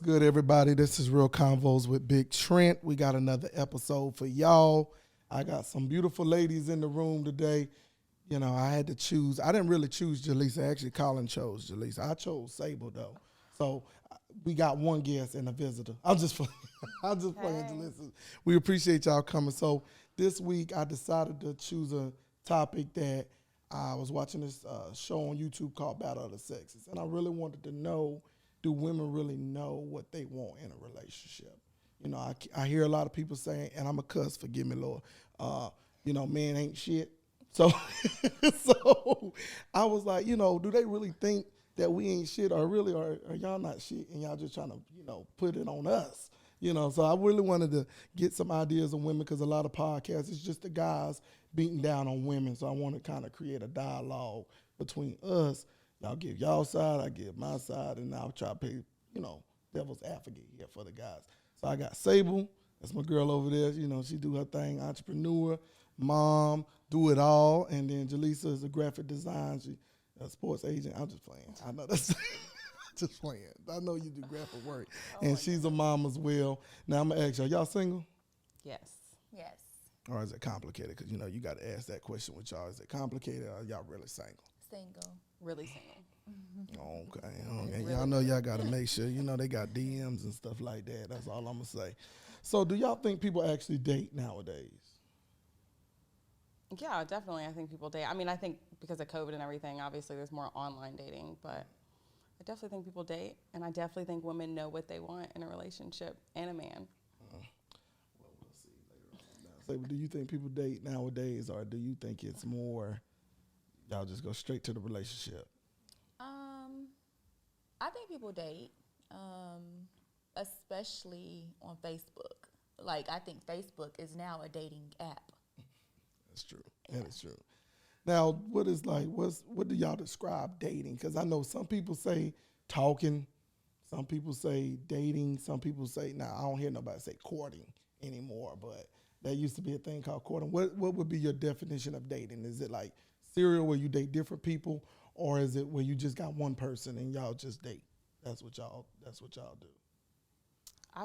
good, everybody? This is Real Convos with Bigg Trent. We got another episode for y'all. I got some beautiful ladies in the room today. You know, I had to choose. I didn't really choose Jalisa. Actually, Colin chose Jalisa. I chose Sable, though. So we got one guest and a visitor. I'm just playing. Jalisa. We appreciate y'all coming. So this week, I decided to choose a topic that I was watching this show on YouTube called Battle of the Sexes. And I really wanted to know, do women really know what they want in a relationship? You know, I hear a lot of people saying, and I'm a cuss, forgive me, Lord, you know, men ain't shit. So, so I was like, you know, do they really think that we ain't shit, or really are y'all not shit and y'all just trying to, you know, put it on us? You know, so I really wanted to get some ideas of women, because a lot of podcasts, it's just the guys beating down on women. So I want to kind of create a dialogue between us. Y'all give y'all side, I give my side, and I'll try to play, you know, devil's advocate here for the guys. So I got Sable, that's my girl over there. You know, she do her thing, entrepreneur, mom, do it all. And then Jalisa is a graphic design, she a sports agent. I'm just playing. I know that's just playing. I know you do graphic work. And she's a mom as well. Now I'm gonna ask y'all single? Yes. Yes. Or is it complicated? Because, you know, you got to ask that question with y'all. Is it complicated, or are y'all really single? Single. Really single. Okay. Really? Y'all know y'all got to make sure. You know, they got DMs and stuff like that. That's all I'm going to say. So do y'all think people actually date nowadays? Yeah, definitely. I think people date. I mean, I think because of COVID and everything, obviously there's more online dating, but I definitely think people date, and I definitely think women know what they want in a relationship and a man. Well, we'll see later on. Now, so do you think people date nowadays, or do you think it's more y'all just go straight to the relationship? I think people date, especially on Facebook. Like, I think Facebook is now a dating app. That's true. Yeah. That is true. Now, what do y'all describe dating? Because I know some people say talking, some people say dating, some people say, I don't hear nobody say courting anymore, but that used to be a thing called courting. What would be your definition of dating? Is it like serial where you date different people, or is it where you just got one person and y'all just date? That's what y'all do. I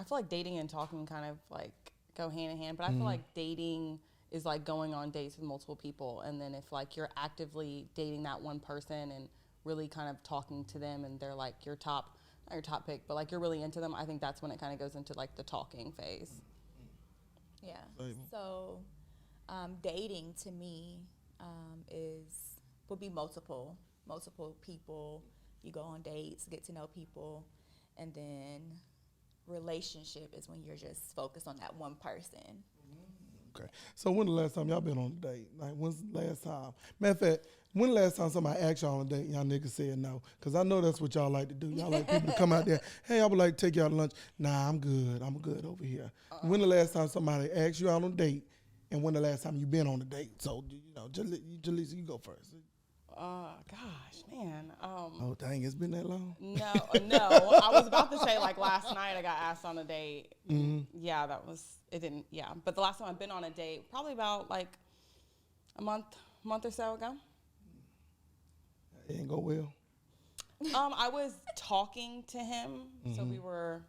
feel like dating and talking kind of like go hand in hand, but I feel like dating is like going on dates with multiple people, and then if like you're actively dating that one person and really kind of talking to them, and they're like not your top pick, but like you're really into them, I think that's when it kind of goes into like the talking phase. Yeah. So dating to me would be multiple people. You go on dates, get to know people, and then relationship is when you're just focused on that one person. Okay. So when the last time y'all been on a date? Like, when's the last time? Matter of fact, when the last time somebody asked y'all on a date, y'all niggas said no? Because I know that's what y'all like to do. Y'all like people to come out there, hey, I would like to take y'all to lunch. Nah, I'm good over here. When the last time somebody asked you out on a date, and when the last time you been on a date? So, you know, Jalisa, you go first. Gosh, man. Oh, dang, it's been that long? No. I was about to say, like, last night I got asked on a date. Mm-hmm. Yeah, But the last time I've been on a date, probably about, like, a month or so ago. It didn't go well? I was talking to him, so we were,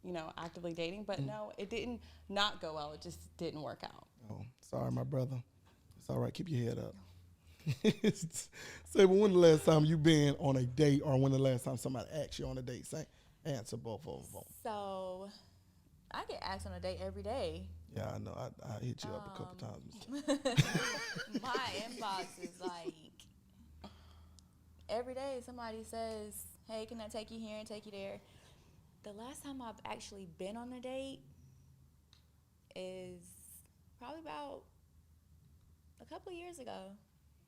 you know, actively dating. But no, it didn't not go well. It just didn't work out. Oh, sorry, my brother. It's all right. Keep your head up. Say, well, when the last time you been on a date, or when the last time somebody asked you on a date? Say, answer both of them. So, I get asked on a date every day. Yeah, I know. I hit you up a couple times. My inbox is like, every day somebody says, hey, can I take you here and take you there? The last time I've actually been on a date is probably about a couple of years ago.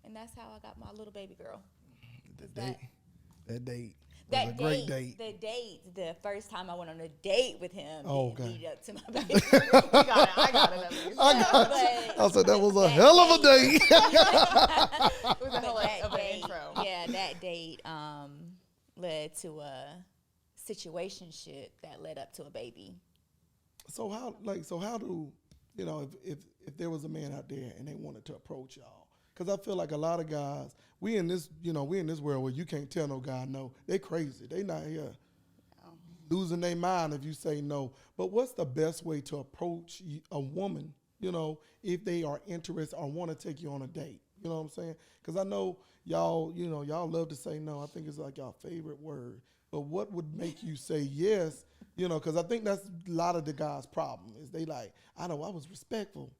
And that's how I got my little baby girl. That date was that a great date. The first time I went on a date with him didn't lead up to my baby. I got it at least. I said that was a hell of a date. It was a hell of an intro. Yeah, that date led to a situationship that led up to a baby. So how do, you know, if there was a man out there and they wanted to approach y'all? Because I feel like a lot of guys, we in this world where you can't tell no guy no. They crazy. They not here. losing their mind if you say no. But what's the best way to approach a woman, if they are interested or want to take you on a date? You know what I'm saying? Because I know y'all love to say no. I think it's like y'all favorite word. But what would make you say yes? Because I think that's a lot of the guys' problem is they like, I was respectful.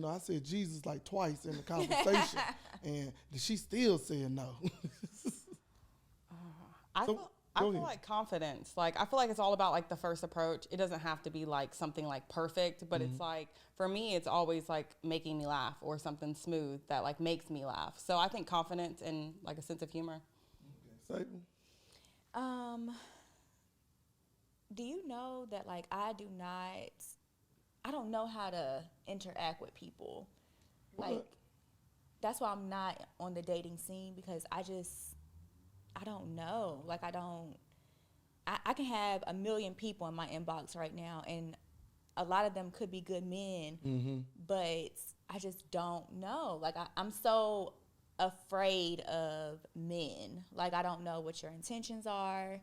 I said Jesus like twice in the conversation, and she still said no. I feel like confidence. Like, I feel like it's all about like the first approach. It doesn't have to be like something like perfect, but it's like, for me, it's always like making me laugh or something smooth that like makes me laugh. So I think confidence and like a sense of humor. Okay. Do you know that like I don't know how to interact with people. Like, that's why I'm not on the dating scene, because I don't know. Like, I can have 1 million people in my inbox right now, and a lot of them could be good men, but I just don't know. Like, I'm so afraid of men. Like, I don't know what your intentions are.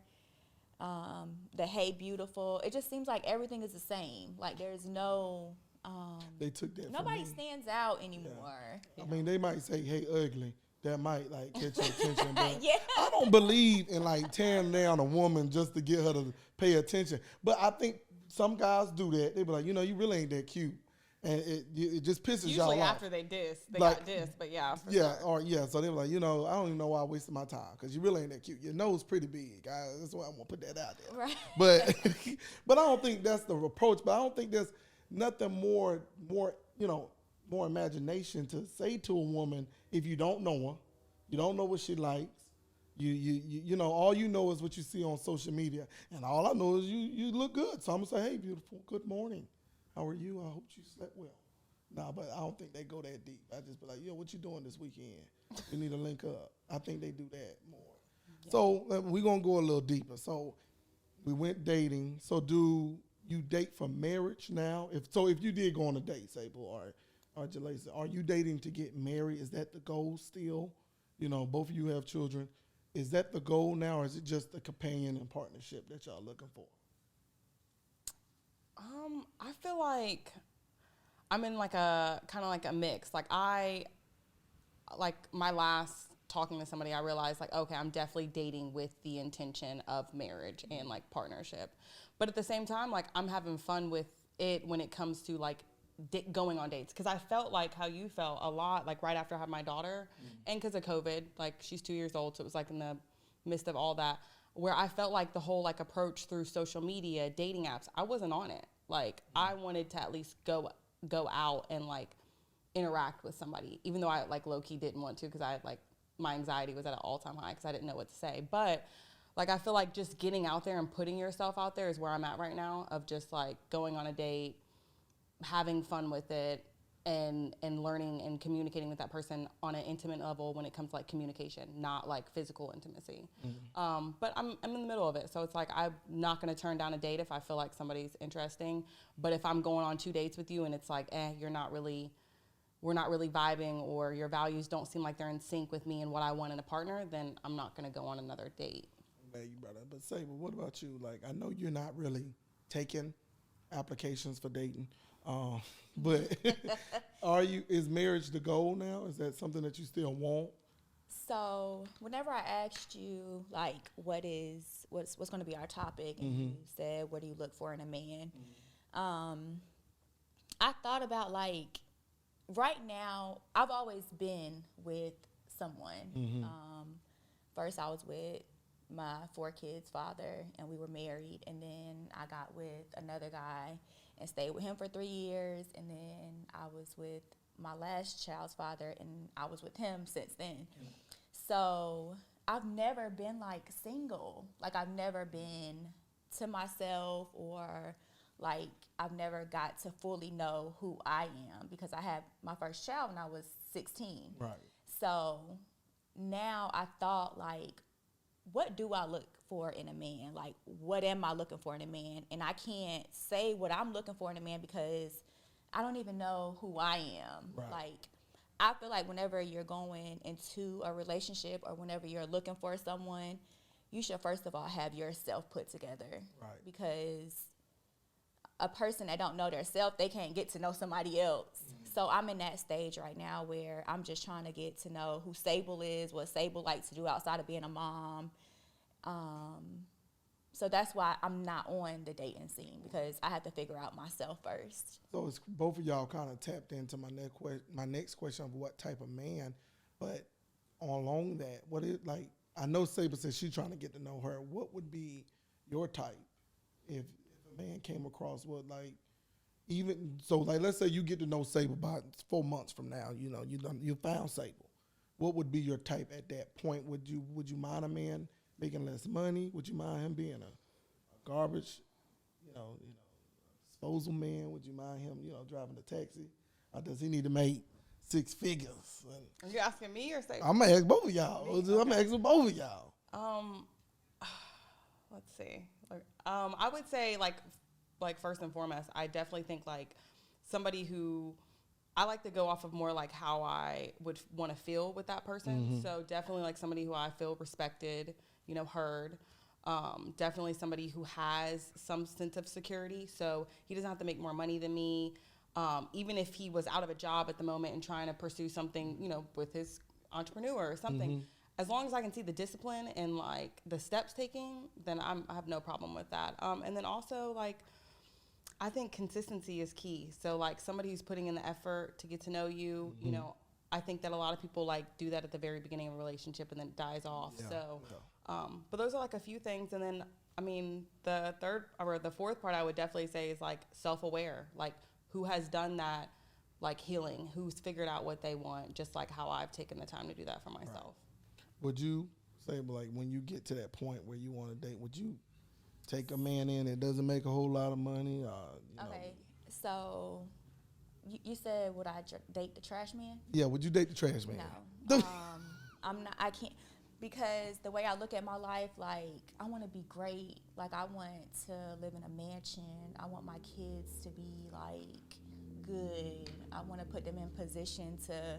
The hey beautiful. It just seems like everything is the same. Like, there's no they took that. Nobody stands out anymore. Yeah. I mean, they might say hey ugly. That might like catch your attention, but Yeah. I don't believe in like tearing down a woman just to get her to pay attention. But I think some guys do that. They be like, you really ain't that cute. And it just pisses y'all off. Usually after they Like, got dissed, but yeah. So they were like, I don't even know why I wasted my time, because you really ain't that cute. Your nose pretty big, guys. That's why I'm gonna put that out there. Right. But but I don't think that's the approach. But I don't think there's nothing more imagination to say to a woman if you don't know her, you don't know what she likes. All you know is what you see on social media, and all I know is you look good. So I'm gonna say, hey, beautiful, good morning. How are you? I hope you slept well. Nah, but I don't think they go that deep. I just be like, what you doing this weekend? We need to link up. I think they do that more. Yeah. So we're going to go a little deeper. So we went dating. So do you date for marriage now? If you did go on a date, Sable or Jalisa, are you dating to get married? Is that the goal still? Both of you have children. Is that the goal now, or is it just a companion and partnership that y'all looking for? I feel like I'm in like a kind of like a mix. Like, my last talking to somebody, I realized like, okay, I'm definitely dating with the intention of marriage and like partnership. But at the same time, like, I'm having fun with it when it comes to like going on dates. Cause I felt like how you felt a lot, like right after I had my daughter, and cause of COVID, like she's 2 years old. So it was like in the midst of all that, where I felt like the whole like approach through social media, dating apps, I wasn't on it. Like, I wanted to at least go out and like interact with somebody, even though I like low key didn't want to, because I like my anxiety was at an all-time high because I didn't know what to say. But like, I feel like just getting out there and putting yourself out there is where I'm at right now, of just like going on a date, having fun with it, and learning and communicating with that person on an intimate level when it comes to like communication, not like physical intimacy. But I'm in the middle of it. So it's like, I'm not going to turn down a date if I feel like somebody's interesting. But if I'm going on 2 dates with you and it's like, we're not really vibing, or your values don't seem like they're in sync with me and what I want in a partner, then I'm not going to go on another date. I'm glad you brought that. But Sable, what about you? Like, I know you're not really taking applications for dating. But is marriage the goal now? Is that something that you still want? So whenever I asked you like what's going to be our topic, and you said, what do you look for in a man? I thought about like, right now I've always been with someone. First I was with my 4 kids' father, and we were married, and then I got with another guy and stayed with him for 3 years, and then I was with my last child's father, and I was with him since then. So I've never been like single. Like, I've never been to myself, or like I've never got to fully know who I am, because I had my first child when I was 16. Right. So now I thought, like, what do I look for in a man? Like, what am I looking for in a man? And I can't say what I'm looking for in a man because I don't even know who I am. Right. Like, I feel like whenever you're going into a relationship, or whenever you're looking for someone, you should first of all have yourself put together. Right. Because a person that don't know their self, they can't get to know somebody else. So I'm in that stage right now where I'm just trying to get to know who Sable is, what Sable likes to do outside of being a mom. So that's why I'm not on the dating scene, because I have to figure out myself first. So it's both of y'all kind of tapped into my next question of what type of man, but along that, what is like? I know Sable says she's trying to get to know her. What would be your type if a man came across what like? Even so, like let's say you get to know Sable about 4 months from now. You know, you found Sable. What would be your type at that point? Would you mind a man making less money? Would you mind him being a garbage, disposal man? Would you mind him, driving a taxi? Or does he need to make 6 figures? Are you asking me or Sable? I'm gonna ask both of y'all. Me? I'm gonna ask both of y'all. Let's see. I would say like first and foremost, I definitely think like somebody who I like to go off of more like how I would want to feel with that person. So definitely like somebody who I feel respected, heard. Definitely somebody who has some sense of security. So he doesn't have to make more money than me. Even if he was out of a job at the moment and trying to pursue something, with his entrepreneur or something, as long as I can see the discipline and like the steps taking, then I have no problem with that. And then also like, I think consistency is key. So like somebody who's putting in the effort to get to know you, I think that a lot of people like do that at the very beginning of a relationship and then it dies off. Yeah, So, yeah. But those are like a few things. And then, I mean, the third or the fourth part I would definitely say is like self-aware, like who has done that, like healing, who's figured out what they want, just like how I've taken the time to do that for myself. Right. Would you say, like, when you get to that point where you want to date, would you take a man in that doesn't make a whole lot of money? Okay, so you said would I date the trash man? Yeah, would you date the trash man? No, I'm not. I can't, because the way I look at my life, like I want to be great. Like I want to live in a mansion. I want my kids to be like good. I want to put them in position to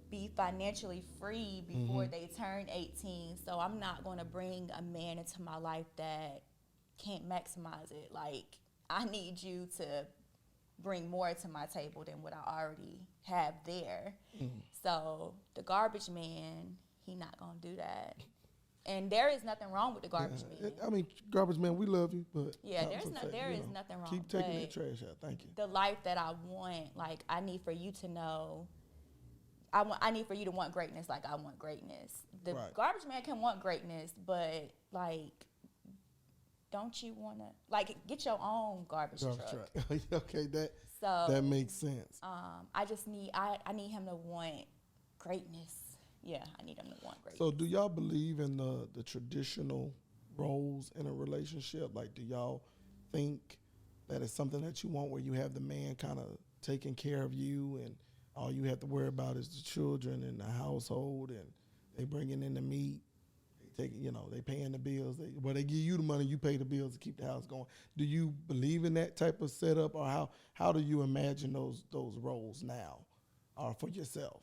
be financially free before they turn 18. So I'm not going to bring a man into my life that can't maximize it. Like I need you to bring more to my table than what I already have there. So the garbage man, he not gonna do that. And there is nothing wrong with the garbage man. I mean, garbage man, we love you, but Yeah, there is nothing wrong. Keep taking that trash out. Thank you. The life that I want, like I need for you to know. I need for you to want greatness like I want greatness. The garbage man can want greatness, but like, don't you want to like get your own garbage truck? Okay, that makes sense. I just need I need him to want greatness. Yeah, I need him to want greatness. So do y'all believe in the traditional roles in a relationship? Like, do y'all think that it's something that you want where you have the man kind of taking care of you and all you have to worry about is the children and the household and they bringing in the meat? They paying the bills. They give you the money, you pay the bills to keep the house going. Do you believe in that type of setup, or how do you imagine those roles now, or for yourself?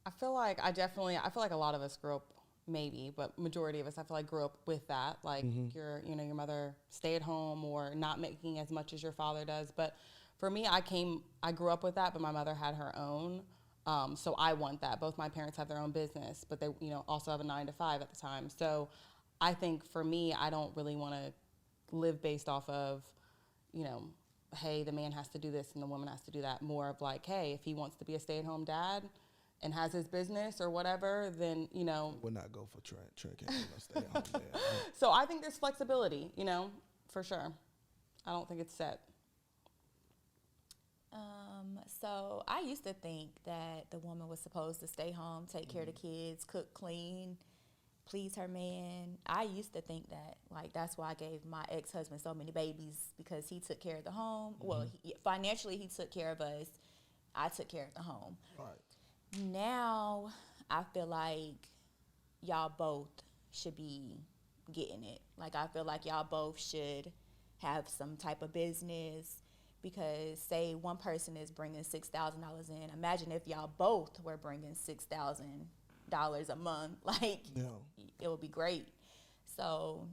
I feel like a lot of us grew up, maybe, but majority of us, I feel like grew up with that. Like your mother stay at home or not making as much as your father does. But for me, I grew up with that, but my mother had her own. So I want that. Both my parents have their own business, but they, also have a 9-to-5 at the time. So I think for me, I don't really want to live based off of, hey, the man has to do this and the woman has to do that. More of like, hey, if he wants to be a stay-at-home dad and has his business or whatever, then, Would not go for Trent. Trent can't be no stay-at-home dad. So I think there's flexibility, for sure. I don't think it's set. So I used to think that the woman was supposed to stay home, take care of the kids, cook, clean, please her man. I used to think that, like, that's why I gave my ex-husband so many babies, because he took care of the home. Well, financially he took care of us. I took care of the home. Right. Now I feel like y'all both should be getting it. Like, I feel like y'all both should have some type of business. Because say one person is bringing $6,000 in. Imagine if y'all both were bringing $6,000 a month, like it would be great. So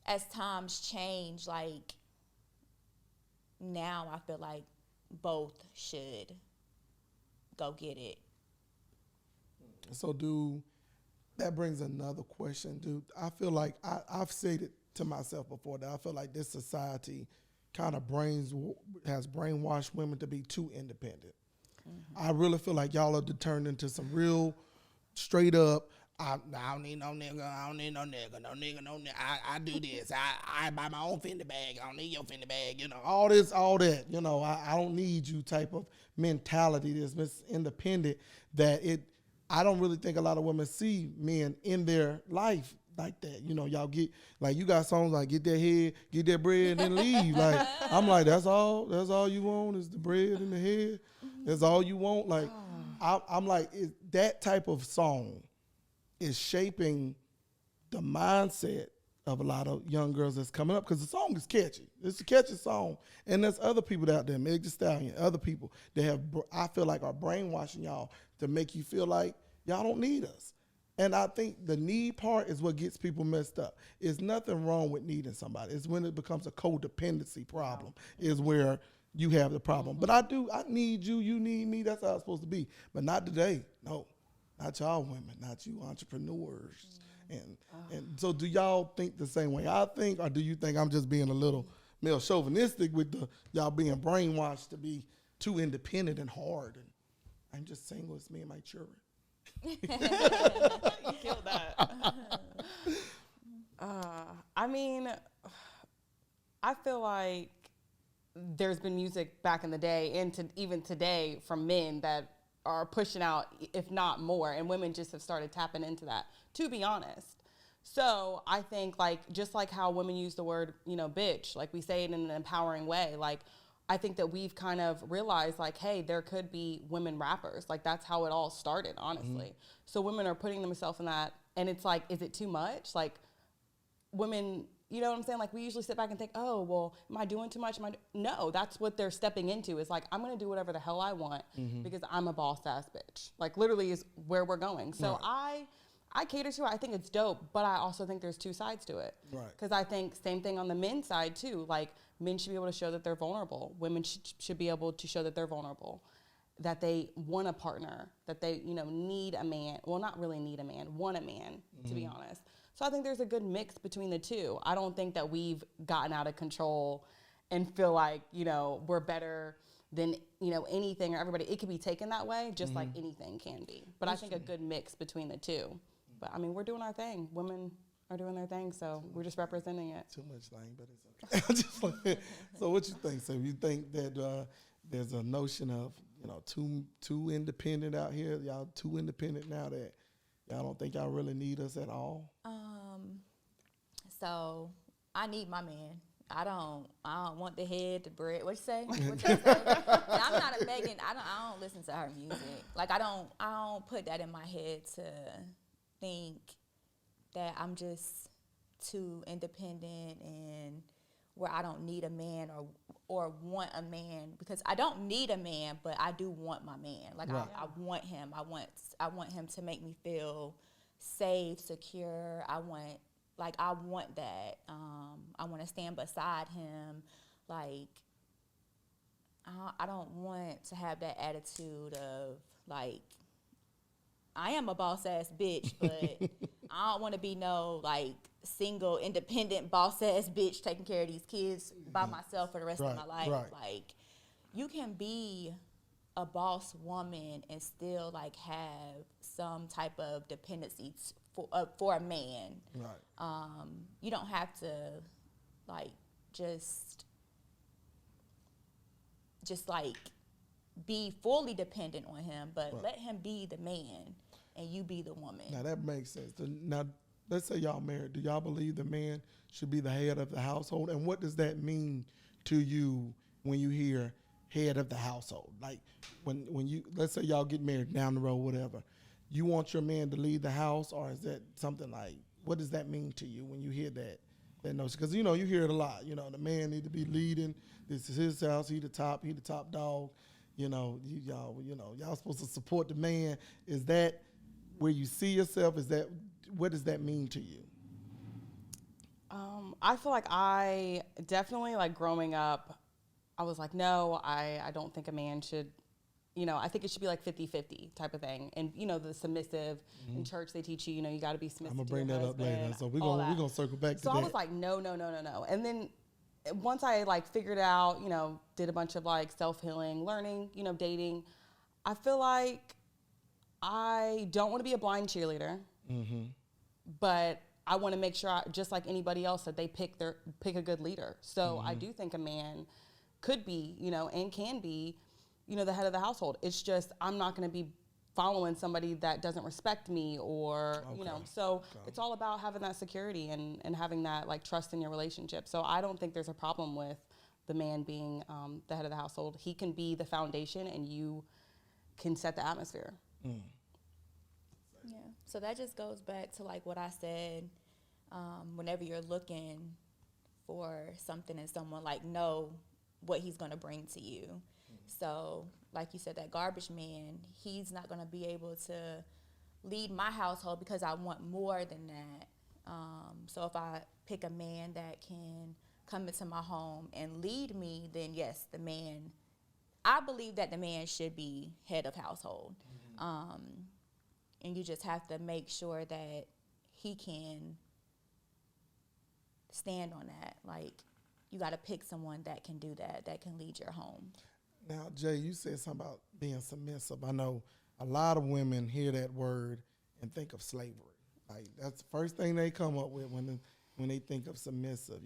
as times change, like now I feel like both should go get it. So that brings another question. I feel like I've said it to myself before that I feel like this society kind of has brainwashed women to be too independent. Mm-hmm. I really feel like y'all are turned into some real straight up, I don't need no nigga, I don't need no nigga. I do this. I buy my own Fendi bag. I don't need your Fendi bag. All that. I don't need you type of mentality that's independent I don't really think a lot of women see men in their life like that. Y'all get, like, you got songs like get that head, get that bread, and then leave. Like, I'm like, that's all you want is the bread and the head? That's all you want? Like, I'm like, that type of song is shaping the mindset of a lot of young girls that's coming up, because the song is catchy. It's a catchy song. And there's other people out there, Meg Thee Stallion, other people that I feel like are brainwashing y'all to make you feel like y'all don't need us. And I think the need part is what gets people messed up. There's nothing wrong with needing somebody. It's when it becomes a codependency problem is where you have the problem. But I need you, you need me. That's how it's supposed to be. But not today. No, not y'all women, not you entrepreneurs. And so do y'all think the same way I think, or do you think I'm just being a little male chauvinistic with y'all being brainwashed to be too independent and hard? And I'm just single, it's me and my children. You killed that. I mean, I feel like there's been music back in the day and even today from men that are pushing out, if not more, and women just have started tapping into that, to be honest. So I think, like, just like how women use the word, bitch, like we say it in an empowering way, like, I think that we've kind of realized, like, hey, there could be women rappers. Like, that's how it all started, honestly. Mm-hmm. So women are putting themselves in that, and it's like, is it too much? Like, women, you know what I'm saying? Like, we usually sit back and think, oh, well, am I doing too much? No, that's what they're stepping into. Is like, I'm going to do whatever the hell I want because I'm a boss-ass bitch. Like, literally is where we're going. So right. I cater to it. I think it's dope, but I also think there's two sides to it. Right. Because I think same thing on the men's side, too. Like, men should be able to show that they're vulnerable. Women should be able to show that they're vulnerable, that they want a partner, that they, need a man. Well, not really need a man, want a man, to be honest. So I think there's a good mix between the two. I don't think that we've gotten out of control and feel like, we're better than, anything or everybody. It could be taken that way, just like anything can be. But I think a good mix between the two. But, I mean, we're doing our thing. Women are doing their thing, so we're just representing it. Too much thing, but it's okay. So what you think? So you think that there's a notion of, too independent out here? Y'all too independent now that y'all don't think y'all really need us at all? So I need my man. I don't want the head, the bread. What you say? What you say? I'm not a Megan. I don't listen to her music. Like, I don't put that in my head to think that I'm just too independent and where I don't need a man or want a man, because I don't need a man, but I do want my man. Like, right. I want him. I want him to make me feel safe, secure. I want that. I want to stand beside him. Like, I don't want to have that attitude of, like, I am a boss-ass bitch, but I don't want to be no, like, single, independent, boss-ass bitch taking care of these kids by myself for the rest of my life. Right. Like, you can be a boss woman and still, like, have some type of dependency for a man. Right. You don't have to, like, just like, be fully dependent on him, but let him be the man and you be the woman. Now, that makes sense. Now, let's say y'all married. Do y'all believe the man should be the head of the household? And what does that mean to you when you hear head of the household? Like, when you, let's say y'all get married down the road, whatever, you want your man to lead the house, or is that something like, what does that mean to you when you hear that notion? Because, you hear it a lot. The man need to be leading. This is his house. He the top dog. Y'all supposed to support the man. Is that where you see yourself? What does that mean to you? I feel like I definitely, like, growing up, I was like, no, I don't think a man should, I think it should be like 50-50 type of thing. And, the submissive in church, they teach you, you got to be submissive. I'm going to bring that up later. So we're going to circle back to that. So I was like, no. And then once I, like, figured out, did a bunch of, like, self-healing, learning, dating, I feel like I don't want to be a blind cheerleader, but I want to make sure, just like anybody else, that they pick a good leader. So I do think a man could be, and can be, the head of the household. It's just, I'm not going to be following somebody that doesn't respect me or, so it's all about having that security and having that, like, trust in your relationship. So I don't think there's a problem with the man being the head of the household. He can be the foundation and you can set the atmosphere. Yeah. So that just goes back to, like, what I said, whenever you're looking for something in someone, like, know what he's going to bring to you. So, like you said, that garbage man, he's not going to be able to lead my household because I want more than that. So if I pick a man that can come into my home and lead me, then yes, I believe that the man should be head of household. And you just have to make sure that he can stand on that. Like, you got to pick someone that can do that can lead your home. Now, Jay, you said something about being submissive. I know a lot of women hear that word and think of slavery. Like, that's the first thing they come up with when they think of submissive,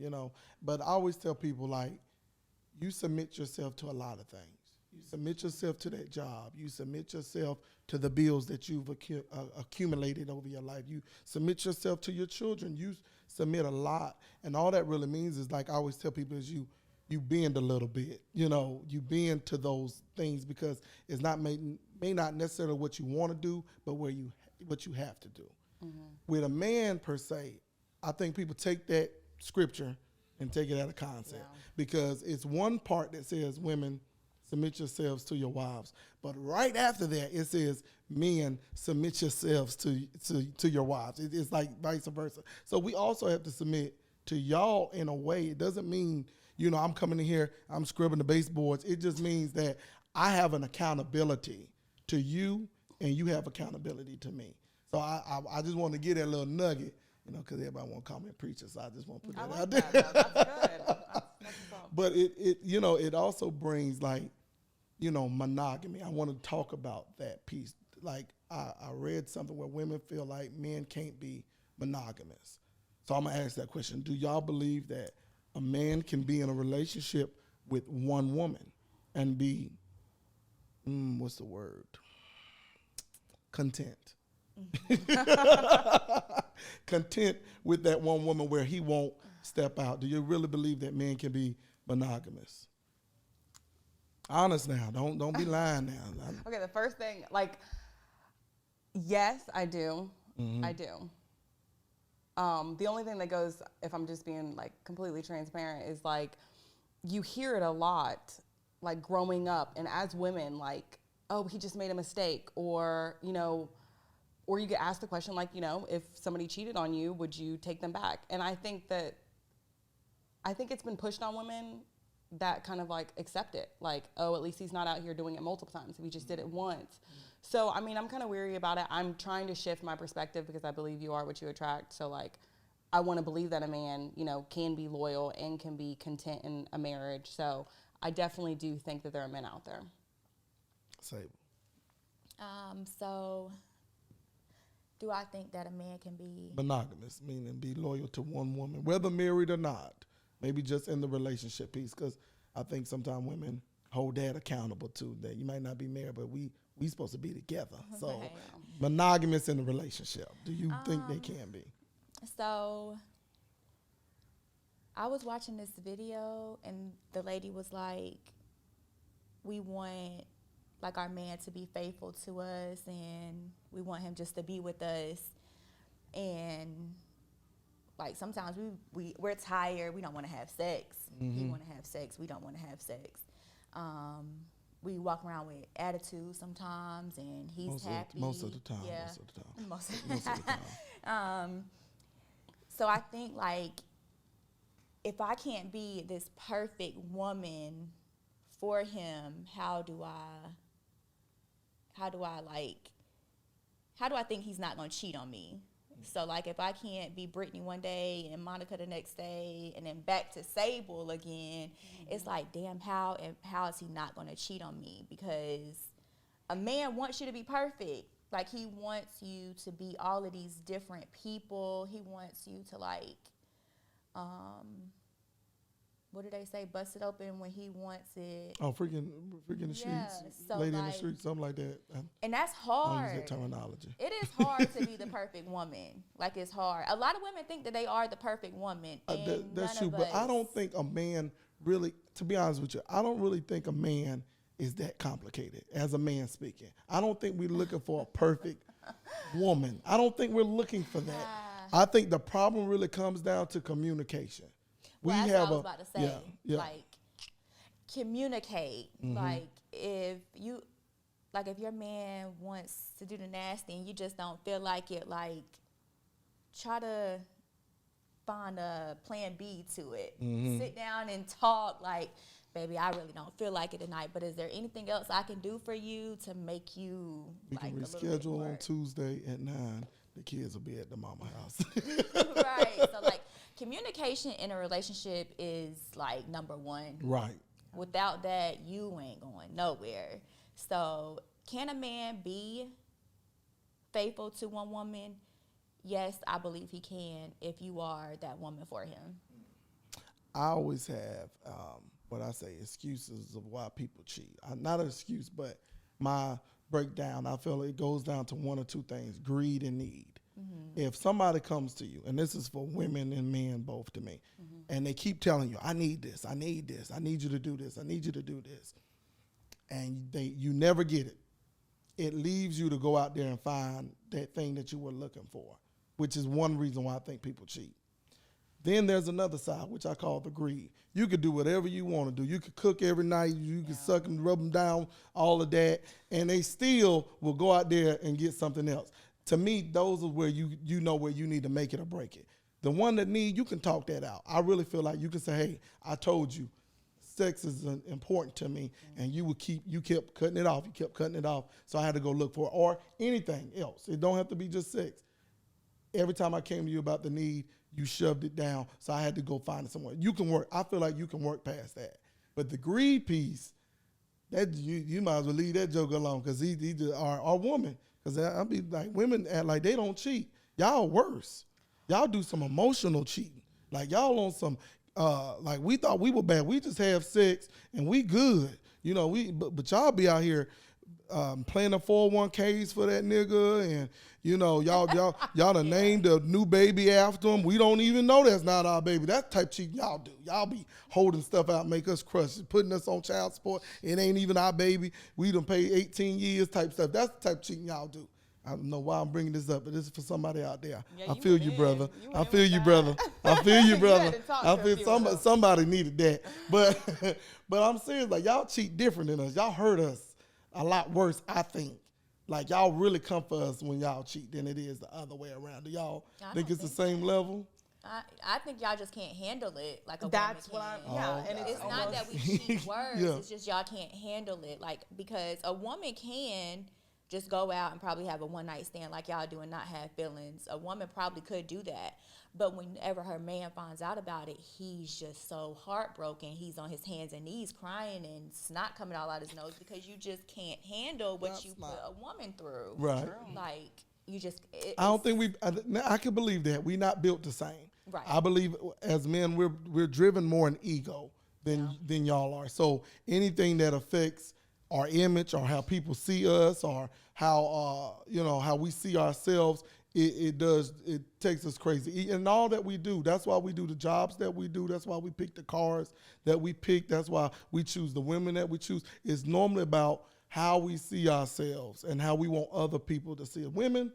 But I always tell people, like, you submit yourself to a lot of things. You submit yourself to that job. You submit yourself to the bills that you've accumulated over your life. You submit yourself to your children. You submit a lot. And all that really means is, like I always tell people, is you bend a little bit. You bend to those things because it's not may not necessarily what you want to do, but what you have to do. With a man, per se, I think people take that scripture and take it out of concept because it's one part that says, women, submit yourselves to your wives. But right after that, it says, men, submit yourselves to your wives. It's like vice versa. So we also have to submit to y'all in a way. It doesn't mean, I'm coming in here, I'm scrubbing the baseboards. It just means that I have an accountability to you and you have accountability to me. So I just want to get that little nugget, because everybody want to call me a preacher, so I just want to put that out there. That's good. That's but it also brings, like, monogamy. I want to talk about that piece. Like, I read something where women feel like men can't be monogamous. So I'm going to ask that question. Do y'all believe that a man can be in a relationship with one woman and be, what's the word? Content. Content with that one woman where he won't step out. Do you really believe that men can be monogamous? Honest now. Don't be lying now. Okay, the first thing, like, yes, I do. I do. The only thing that goes, if I'm just being, like, completely transparent, is, like, you hear it a lot, like, growing up, and as women, like, oh, he just made a mistake, or, or you get asked the question, like, if somebody cheated on you, would you take them back? And I think it's been pushed on women that kind of, like, accept it. Like, oh, at least he's not out here doing it multiple times. If he just did it once. So, I mean, I'm kind of weary about it. I'm trying to shift my perspective because I believe you are what you attract. So, like, I want to believe that a man, can be loyal and can be content in a marriage. So I definitely do think that there are men out there. Sable. So do I think that a man can be monogamous, meaning be loyal to one woman, whether married or not? Maybe just in the relationship piece, because I think sometimes women hold that accountable too. That you might not be married, but we supposed to be together. So right. Monogamous in the relationship. Do you think they can be? So I was watching this video and the lady was like, we want, like, our man to be faithful to us and we want him just to be with us. And, like, sometimes we're tired, we don't want to have sex. He want to have sex, we don't want to have sex. we walk around with attitude sometimes, and he's happy. Most of the time. Yeah. Most of the time. So I think, like, if I can't be this perfect woman for him, how do I think he's not going to cheat on me? So, like, if I can't be Brittany one day and Monica the next day and then back to Sable again, it's like, damn, how is he not going to cheat on me? Because a man wants you to be perfect. Like, he wants you to be all of these different people. He wants you to, like, what do they say? Bust it open when he wants it. Oh, freaking the streets, so lady in like, the streets, something like that. And that's I hard. use that terminology. It is hard to be the perfect woman. Like, it's hard. A lot of women think that they are the perfect woman. And That's true, but I don't think a man really, to be honest with you, I don't really think a man is that complicated, as a man speaking. I don't think we're looking for a perfect woman. I don't think we're looking for that. I think the problem really comes down to communication. Well, that's what I was about to say. Like, communicate. Mm-hmm. Like, if your man wants to do the nasty and you just don't feel like it, like, try to find a plan B to it. Mm-hmm. Sit down and talk, like, baby, I really don't feel like it tonight, but is there anything else I can do for you to make you, we like, can reschedule on Tuesday at 9. The kids will be at the mama house. Right. So, like, communication in a relationship is, like, number one. Right. Without that, you ain't going nowhere. So, can a man be faithful to one woman? Yes, I believe he can, if you are that woman for him. I always have what I say excuses of why people cheat. Not an excuse, but my breakdown. I feel it goes down to one or two things: greed and need. Mm-hmm. If somebody comes to you, and this is for women and men both to me, and they keep telling you, I need this, I need this, I need you to do this, I need you to do this, and you never get it, it leaves you to go out there and find that thing that you were looking for, which is one reason why I think people cheat. Then there's another side, which I call the greed. You could do whatever you want to do. You could cook every night. You could suck them, rub them down, all of that, and they still will go out there and get something else. To me, those are where you know where you need to make it or break it. The one that need, you can talk that out. I really feel like you can say, hey, I told you, sex is important to me, and you kept cutting it off. You kept cutting it off, so I had to go look for it. Or anything else. It don't have to be just sex. Every time I came to you about the need, you shoved it down, so I had to go find it somewhere. You can work. I feel like you can work past that. But the greed piece, that you might as well leave that joke alone, because he just our woman. Because I'll be like, women act like they don't cheat. Y'all worse. Y'all do some emotional cheating. Like, y'all on some, like, we thought we were bad. We just have sex and we good. You know, but y'all be out here playing the 401ks for that nigga, and you know, y'all done named a new baby after him. We don't even know that's not our baby. That type of cheating y'all do. Y'all be holding stuff out, make us crush it, putting us on child support. It ain't even our baby. We done pay 18 years type stuff. That's the type of cheating y'all do. I don't know why I'm bringing this up, but this is for somebody out there. Yeah, I feel you, brother. I feel you, brother. I feel you, brother. I feel somebody needed that. But I'm serious. Like, y'all cheat different than us. Y'all hurt us a lot worse, I think. Like, y'all really come for us when y'all cheat than it is the other way around. Do y'all think it's the same level? I think y'all just can't handle it like a That's woman can. what I'm, and it's not that we cheat worse. Yeah. It's just y'all can't handle it. Like, because a woman can just go out and probably have a one-night stand like y'all do and not have feelings. A woman probably could do that. But whenever her man finds out about it, he's just so heartbroken. He's on his hands and knees crying and snot coming all out his nose because you just can't handle what you put a woman through. Right. Like, you just... I don't think I can believe that. We're not built the same. Right. I believe as men, we're driven more in ego than y'all are. So anything that affects our image or how people see us or how how we see ourselves, it takes us crazy. And all that we do, that's why we do the jobs that we do. That's why we pick the cars that we pick. That's why we choose the women that we choose. It's normally about how we see ourselves and how we want other people to see us. Women,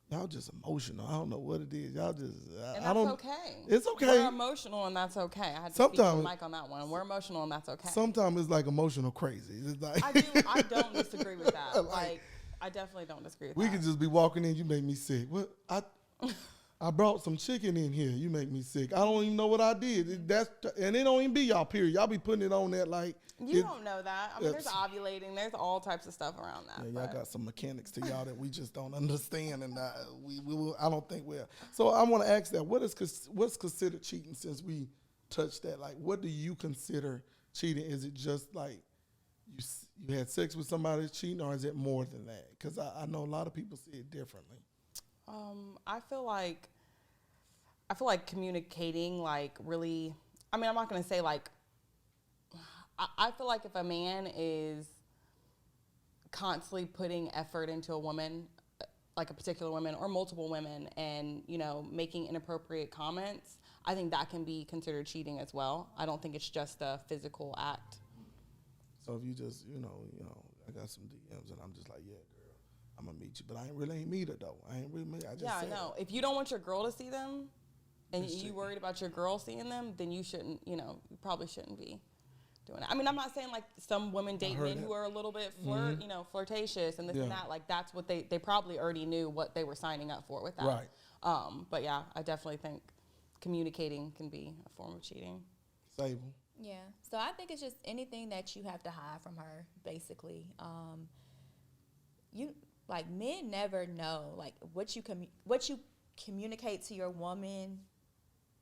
y'all just emotional. I don't know what it is. Y'all just, And I don't. that's okay. It's okay. We're emotional, and that's okay. I had to speak to Mike on that one. We're emotional, and that's okay. Sometimes it's like emotional crazy. It's like I don't disagree with that. Like, I definitely don't disagree with that. We could just be walking in. You make me sick. What I brought some chicken in here. You make me sick. I don't even know what I did. And it don't even be y'all. Period. Y'all be putting it on that like. You don't know that. I mean, there's ovulating. There's all types of stuff around that. Yeah, y'all got some mechanics to y'all that we just don't understand, and we will. I don't think we're. So I want to ask that. What's considered cheating? Since we touched that, like, what do you consider cheating? Is it just like you had sex with somebody that's cheating, or is it more than that? Because I know a lot of people see it differently. I feel like communicating, like, really. I mean, I'm not going to say like. I feel like if a man is constantly putting effort into a woman, like a particular woman or multiple women, and, you know, making inappropriate comments, I think that can be considered cheating as well. I don't think it's just a physical act. So if you just, you know, I got some DMs and I'm just like, yeah, girl, I'm gonna meet you, but I ain't meet her though. I ain't really meet her. I just I know. If you don't want your girl to see them, and you worried about your girl seeing them, then you shouldn't. You probably shouldn't be doing it. I mean, I'm not saying like some women date men who are a little bit flirtatious and this and that. Like that's what they probably already knew what they were signing up for with that. Right. But yeah, I definitely think communicating can be a form of cheating. Sable. Yeah. So I think it's just anything that you have to hide from her, basically. Men never know like what you communicate to your woman.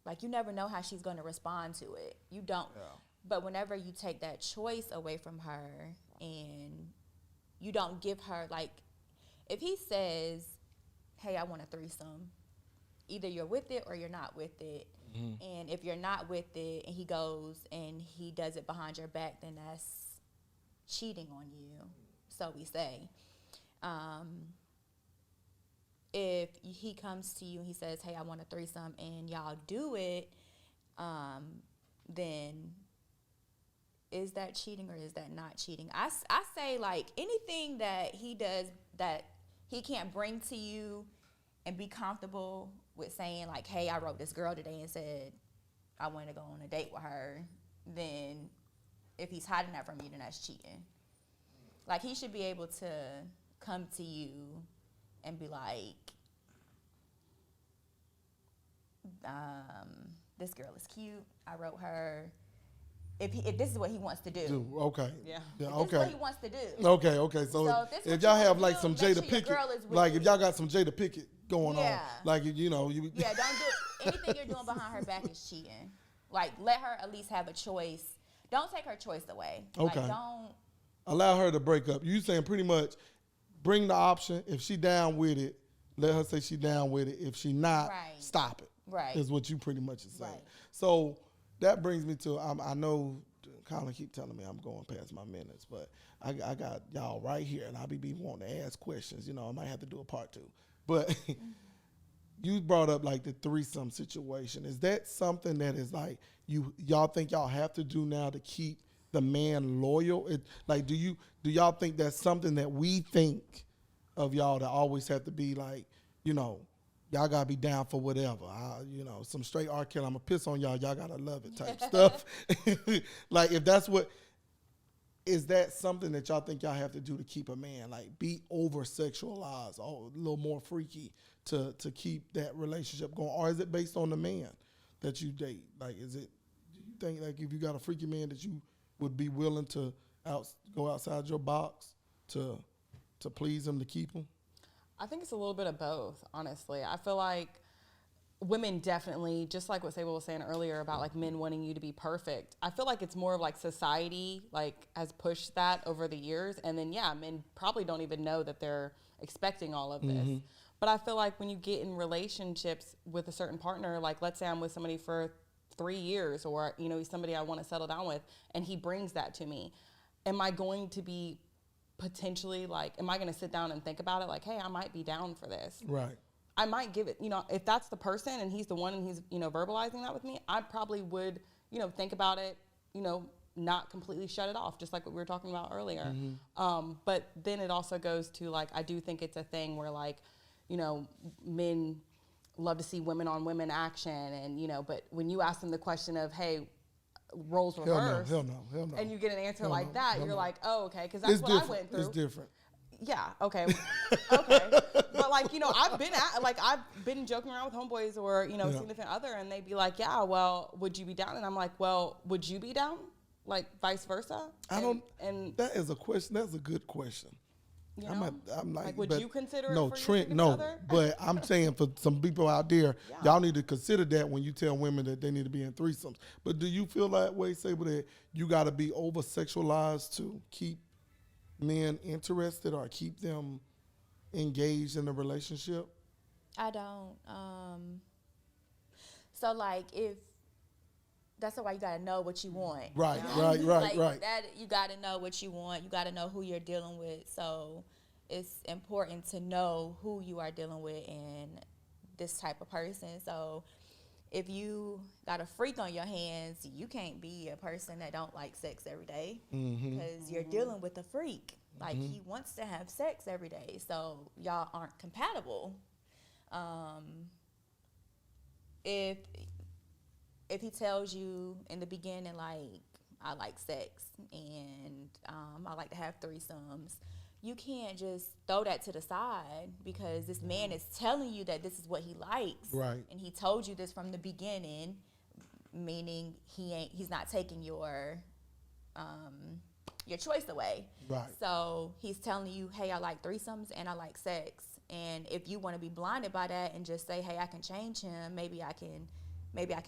Like you never know how she's going to respond to it. You don't. Yeah. But whenever you take that choice away from her and you don't give her, like, if he says, hey, I want a threesome, either you're with it or you're not with it. Mm-hmm. And if you're not with it and he goes and he does it behind your back, then that's cheating on you, so we say. If he comes to you and he says, hey, I want a threesome, and y'all do it, then is that cheating or is that not cheating? I say, like, anything that he does that he can't bring to you and be comfortable with saying, like, hey, I wrote this girl today and said I want to go on a date with her, then if he's hiding that from you, then that's cheating. Like, he should be able to come to you and be like, this girl is cute. I wrote her. If this is what he wants to do. Okay. Yeah. Okay. This is what he wants to do. Okay. So if y'all have like some Jada Pickett, like if y'all got some Jada Pickett going on, like you don't do anything you're doing behind her back is cheating. Like, let her at least have a choice. Don't take her choice away. Okay. Like, don't allow her to break up. You saying pretty much bring the option. If she down with it, let her say she down with it. If she not, stop it. Right. Is what you pretty much is saying. Right. So that brings me to, I know Colin keep telling me I'm going past my minutes, but I got y'all right here, and I be wanting to ask questions. You know, I might have to do a part 2. But you brought up like the threesome situation. Is that something that is like y'all think y'all have to do now to keep the man loyal? Do y'all think that's something that we think of y'all that always have to be like, you know, y'all gotta be down for whatever. Some straight R. Kelly, I'm gonna piss on y'all. Y'all gotta love it type stuff. Like, if that's what, is that something that y'all think y'all have to do to keep a man, like, be over sexualized, or a little more freaky to keep that relationship going? Or is it based on the man that you date? Like, do you think like if you got a freaky man that you would be willing to go outside your box to please him, to keep him? I think it's a little bit of both, honestly. I feel like women definitely, just like what Sable was saying earlier about like men wanting you to be perfect, I feel like it's more of like society like has pushed that over the years. And then, men probably don't even know that they're expecting all of this. Mm-hmm. But I feel like when you get in relationships with a certain partner, like let's say I'm with somebody for 3 years, or, he's somebody I want to settle down with, and he brings that to me, am I going to be potentially like, am I going to sit down and think about it? Like, hey, I might be down for this. Right. I might give it, if that's the person and he's the one and he's, verbalizing that with me, I probably would, think about it, not completely shut it off, just like what we were talking about earlier. Mm-hmm. But then it also goes to like, I do think it's a thing where like, men love to see women on women action, and but when you ask them the question of, hey, roles reversed, hell no, and you get an answer hell like no, that, hell you're no. like, oh, okay, because that's what I went through. It's different. Yeah. Okay. Okay. But I've been joking around with homeboys or significant other, and they'd be like, "Yeah, well, would you be down?" And I'm like, "Well, would you be down?" Like vice versa. And that is a question. That's a good question. I'm like, would you consider no, it for your Trent? significant No, other? but I'm saying for some people out there, y'all need to consider that when you tell women that they need to be in threesomes. But do you feel that way, Sable, that you got to be over sexualized to keep men interested or keep them engaged in a relationship? I don't. So like if that's why you gotta know what you want. Right, you know? right. That you gotta know what you want. You gotta know who you're dealing with. So it's important to know who you are dealing with and this type of person. So if you got a freak on your hands, you can't be a person that don't like sex every day because you're dealing with a freak. Like he wants to have sex every day, so y'all aren't compatible. If he tells you in the beginning, like, I like sex and I like to have threesomes, you can't just throw that to the side because this man is telling you that this is what he likes. Right. And he told you this from the beginning, meaning he's not taking your choice away. Right. So he's telling you, hey, I like threesomes and I like sex. And if you want to be blinded by that and just say, hey, I can change him, maybe I can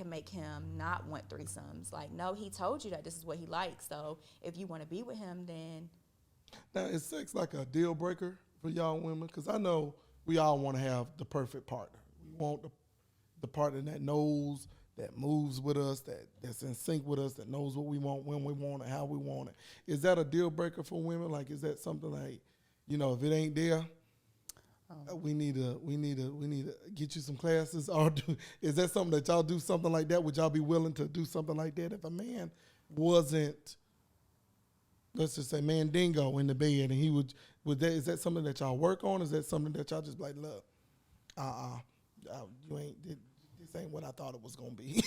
make him not want threesomes. Like, no, he told you that this is what he likes. So if you want to be with him, then. Now, is sex like a deal breaker for y'all women? Because I know we all want to have the perfect partner. We want the partner that knows, that moves with us, that's in sync with us, that knows what we want, when we want it, how we want it. Is that a deal breaker for women? Like, is that something like, if it ain't there, we need to get you some classes, or is that something that y'all do something like that? Would y'all be willing to do something like that if a man wasn't, let's just say, mandingo in the bed, and he would that, is that something that y'all work on? Is that something that y'all just like, look, you ain't, this ain't what I thought it was gonna be?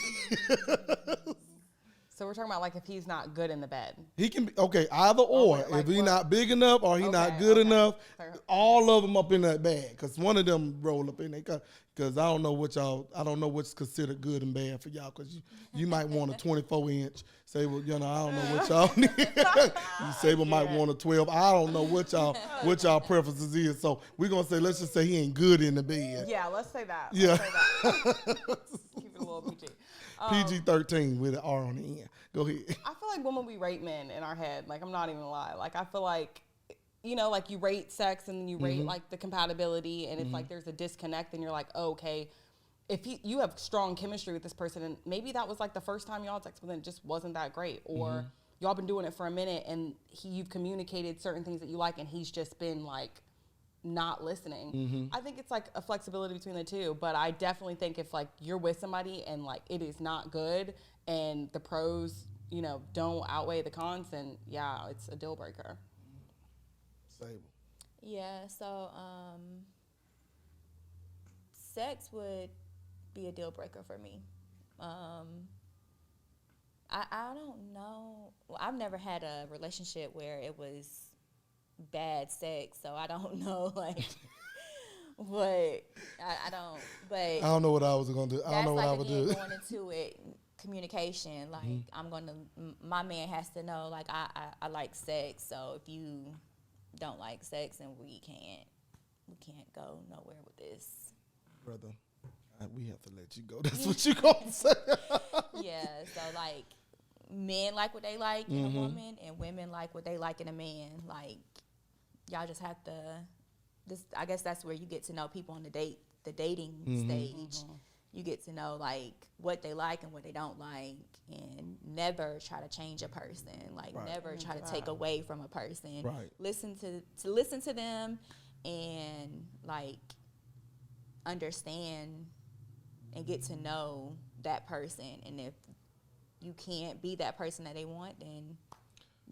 So we're talking about like if he's not good in the bed. He can be, okay, either or. If he not big enough or he not good enough, all of them up in that bag. Because one of them roll up in there. Because I don't know what's considered good and bad for y'all. Because you might want a 24-inch. Sable, I don't know what y'all need. Sable might want a 12. I don't know what y'all preferences is. So we're going to say, let's just say he ain't good in the bed. Yeah, let's say that. Yeah. Keep it a little PG. PG-13 with an R on the end. Go ahead. I feel like women, we rate men in our head. Like, I'm not even gonna lie. Like, I feel like, like you rate sex and then you rate like the compatibility, and if like there's a disconnect, then you're like, oh, okay, if you have strong chemistry with this person, and maybe that was like the first time y'all sex, but then it just wasn't that great, or y'all been doing it for a minute and you've communicated certain things that you like, and he's just been like not listening. I think it's like a flexibility between the two, but I definitely think if like you're with somebody and like it is not good and the pros, don't outweigh the cons, then yeah, it's a deal breaker. Sable. Yeah, so sex would be a deal breaker for me. I don't know. Well, I've never had a relationship where it was bad sex, so I don't know like what I don't. But I don't know what I was gonna do. I don't know what I would do. Going into it, communication. Like my man has to know. Like I like sex, so if you don't like sex, then we can't go nowhere with this, brother. We have to let you go. That's what you gonna say. Yeah. So like, men like what they like in a woman, and women like what they like in a man. Like, y'all just have to. I guess that's where you get to know people on the dating stage. You get to know like what they like and what they don't like, and never try to change a person. Like never try to take away from a person. Right. Listen to them, and like understand and get to know that person. And if you can't be that person that they want, then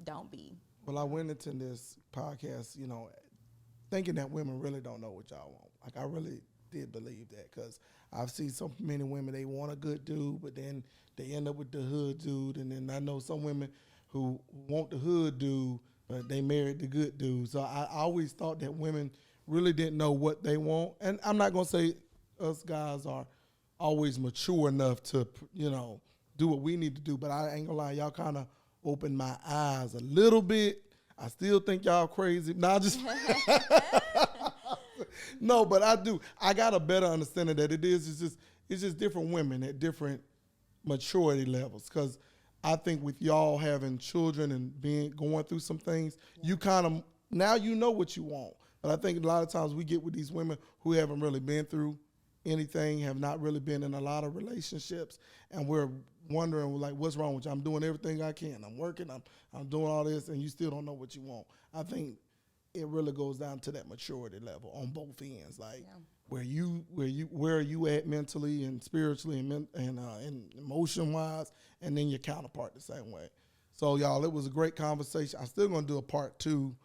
don't be. Well, I went into this podcast, thinking that women really don't know what y'all want. Like, I really did believe that, because I've seen so many women, they want a good dude, but then they end up with the hood dude. And then I know some women who want the hood dude, but they married the good dude. So I always thought that women really didn't know what they want. And I'm not going to say us guys are always mature enough to, you know, do what we need to do. But I ain't going to lie, y'all kind of opened my eyes a little bit. I still think y'all crazy. Nah, just no, but I do. I got a better understanding that it's just different women at different maturity levels. Because I think with y'all having children and going through some things, you kind of, now you know what you want. But I think a lot of times we get with these women who haven't really been through anything, have not really been in a lot of relationships, and we're wondering, like, what's wrong with you? I'm doing everything I can. I'm working. I'm doing all this, and you still don't know what you want. I think it really goes down to that maturity level on both ends. Like, where are you at mentally and spiritually and emotion wise, and then your counterpart the same way. So y'all, it was a great conversation. I'm still gonna do a part 2.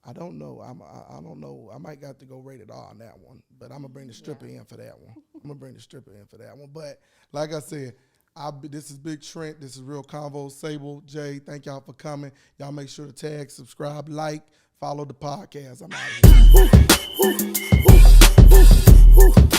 I don't know. I don't know. I might got to go rated R on that one, but I'm gonna bring the stripper in for that one. But like I said, this is Bigg Trent. This is Real Convo. Sable, Jay, thank y'all for coming. Y'all make sure to tag, subscribe, like, follow the podcast. I'm out of here.